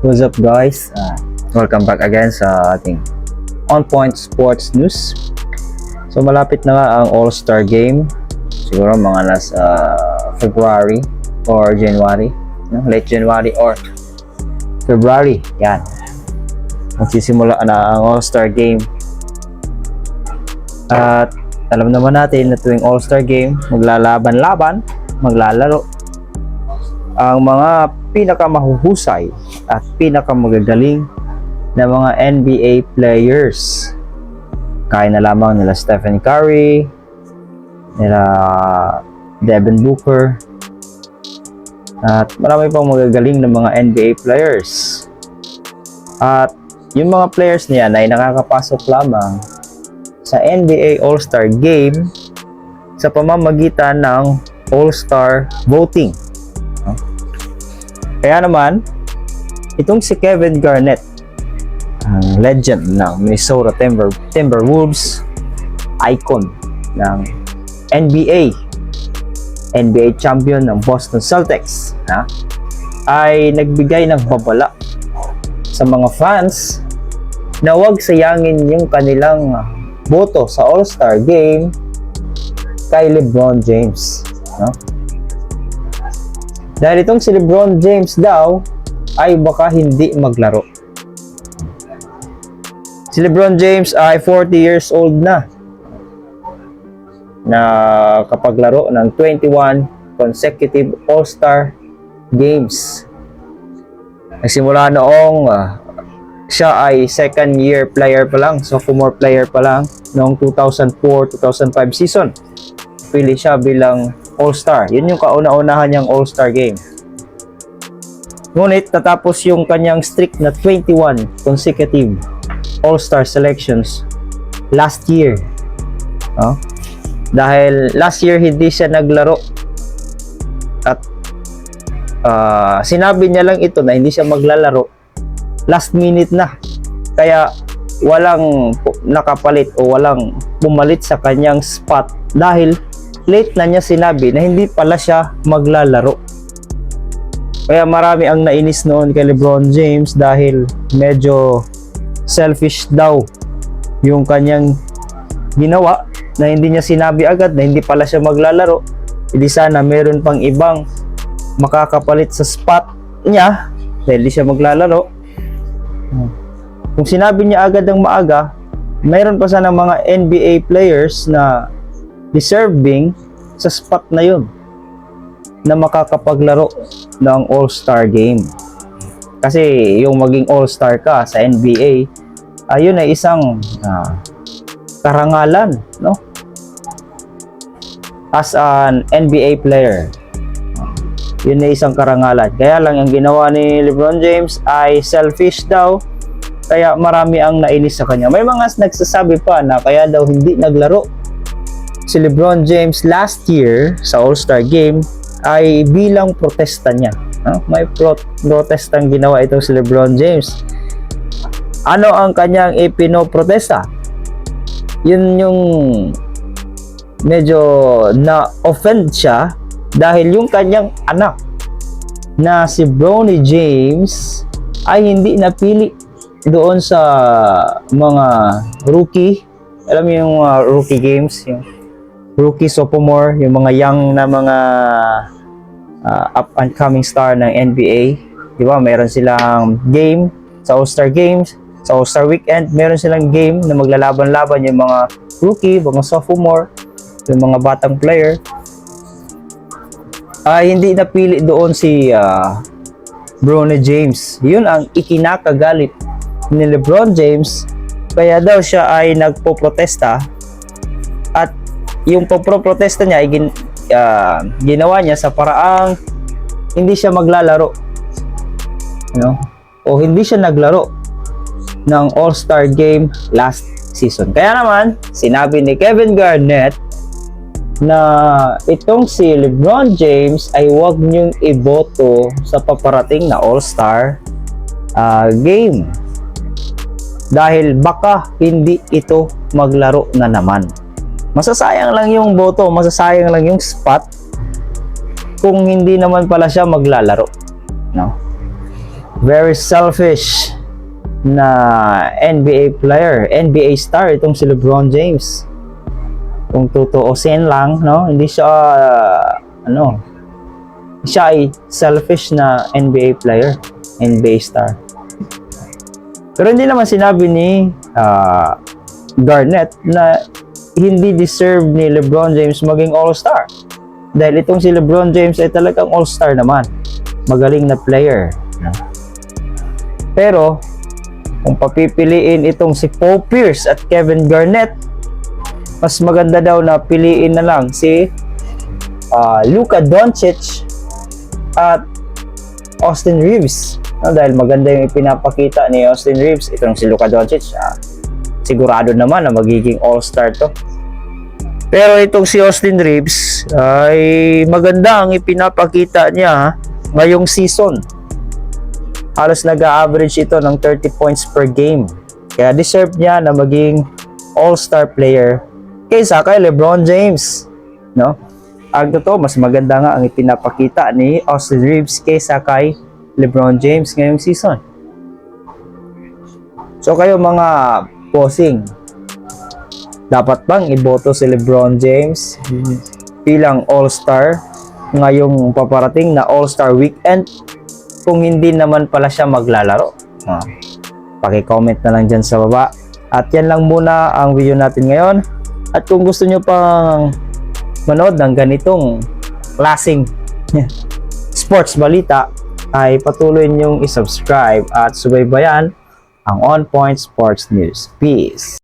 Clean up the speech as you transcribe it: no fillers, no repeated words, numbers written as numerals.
What's up guys? Welcome back again sa ating On Point Sports News. So malapit na nga ang All-Star Game. Siguro mga nasa February or January, no? Late January or February. Yan. Magsisimula na ang All-Star Game. At alam naman natin na tuwing All-Star Game, maglalaro ang mga pinakamahuhusay at pinakamagagaling na mga NBA players. Kaya na lamang nila Stephen Curry, nila Devin Booker, at marami pang magagaling na mga NBA players. At yung mga players niyan ay nakakapasok lamang sa NBA All-Star Game sa pamamagitan ng All-Star Voting. Kaya naman, itong si Kevin Garnett, ang legend ng Minnesota Timberwolves, icon ng NBA champion ng Boston Celtics, ay nagbigay ng babala sa mga fans na huwag sayangin yung kanilang boto sa All-Star Game kay LeBron James. Dahil itong si LeBron James daw ay baka hindi maglaro. Si LeBron James ay 40 years old na kapag laro ng 21 consecutive All-Star Games. Nagsimula noong siya ay second year player pa lang, sophomore player pa lang noong 2004-2005 season. Pili siya bilang All-Star. Yun yung kauna-unahan niyang All-Star Game. Ngunit natapos yung kanyang streak na 21 consecutive All-Star selections last year. Dahil last year hindi siya naglaro. At sinabi niya lang ito na hindi siya maglalaro last minute na. Kaya walang nakapalit o walang pumalit sa kanyang spot dahil late na niya sinabi na hindi pala siya maglalaro. Kaya marami ang nainis noon kay LeBron James dahil medyo selfish daw yung kanyang ginawa na hindi niya sinabi agad na hindi pala siya maglalaro. Hindi sana meron pang ibang makakapalit sa spot niya dahil hindi siya maglalaro. Kung sinabi niya agad ng maaga, mayroon pa sana mga NBA players na deserving sa spot na yun na makakapaglaro ng All-Star Game. Kasi yung maging All-Star ka sa NBA, ayun ay isang karangalan, no? As an NBA player, yun ay isang karangalan. Kaya lang yung ginawa ni LeBron James ay selfish daw, kaya marami ang nainis sa kanya. May mga nagsasabi pa na kaya daw hindi naglaro si LeBron James last year sa All-Star Game ay bilang protesta niya. May protestang ginawa itong si LeBron James. Ano ang kanyang ipinoprotesta? Yun yung medyo na-offend siya dahil yung kanyang anak na si Bronny James ay hindi napili doon sa mga rookie. Alam mo yung rookie games, yung rookie, sophomore, yung mga young na mga up and coming star ng NBA. Di ba? Meron silang game sa All-Star Games, sa All-Star Weekend, meron silang game na maglalaban-laban yung mga rookie, mga sophomore, yung mga batang player. Hindi napili doon si Bronny James. Yun ang ikinakagalit ni LeBron James. Kaya daw siya ay nagpo-protesta, at yung pagpo-protesta niya ay ginawa niya sa paraang hindi siya maglalaro, o hindi siya naglaro ng All-Star Game last season. Kaya naman sinabi ni Kevin Garnett na itong si LeBron James ay huwag niyong iboto sa paparating na All-Star Game dahil baka hindi ito maglaro na naman. Masasayang lang yung boto, masasayang lang yung spot kung hindi naman pala siya maglalaro, no? very selfish na NBA player, NBA star itong si LeBron James. Kung tutuusin lang, no, hindi siya siya ay selfish na NBA player, NBA star. Pero hindi naman sinabi ni Garnett na hindi deserve ni LeBron James maging all-star. Dahil itong si LeBron James ay talagang all-star naman. Magaling na player. No? Pero kung papipiliin itong si Paul Pierce at Kevin Garnett, mas maganda daw na piliin na lang si Luka Doncic at Austin Reeves. No, dahil maganda yung ipinapakita ni Austin Reeves. Itong si Luka Doncic, sigurado naman na magiging all-star to. Pero itong si Austin Reeves ay maganda ang ipinapakita niya ngayong season. Halos nag-average ito ng 30 points per game. Kaya deserve niya na maging all-star player kaysa kay LeBron James. No? Ang totoo, mas maganda nga ang ipinapakita ni Austin Reeves kaysa kay LeBron James ngayong season. So kayo mga bossing, dapat bang iboto si LeBron James bilang all-star ngayong paparating na all-star weekend? Kung hindi naman pala siya maglalaro, paki-comment na lang dyan sa baba. At yan lang muna ang video natin ngayon. At kung gusto nyo pang manood ng ganitong klaseng sports balita, ay patuloy nyong isubscribe at subaybayan ang On Point Sports News. Peace!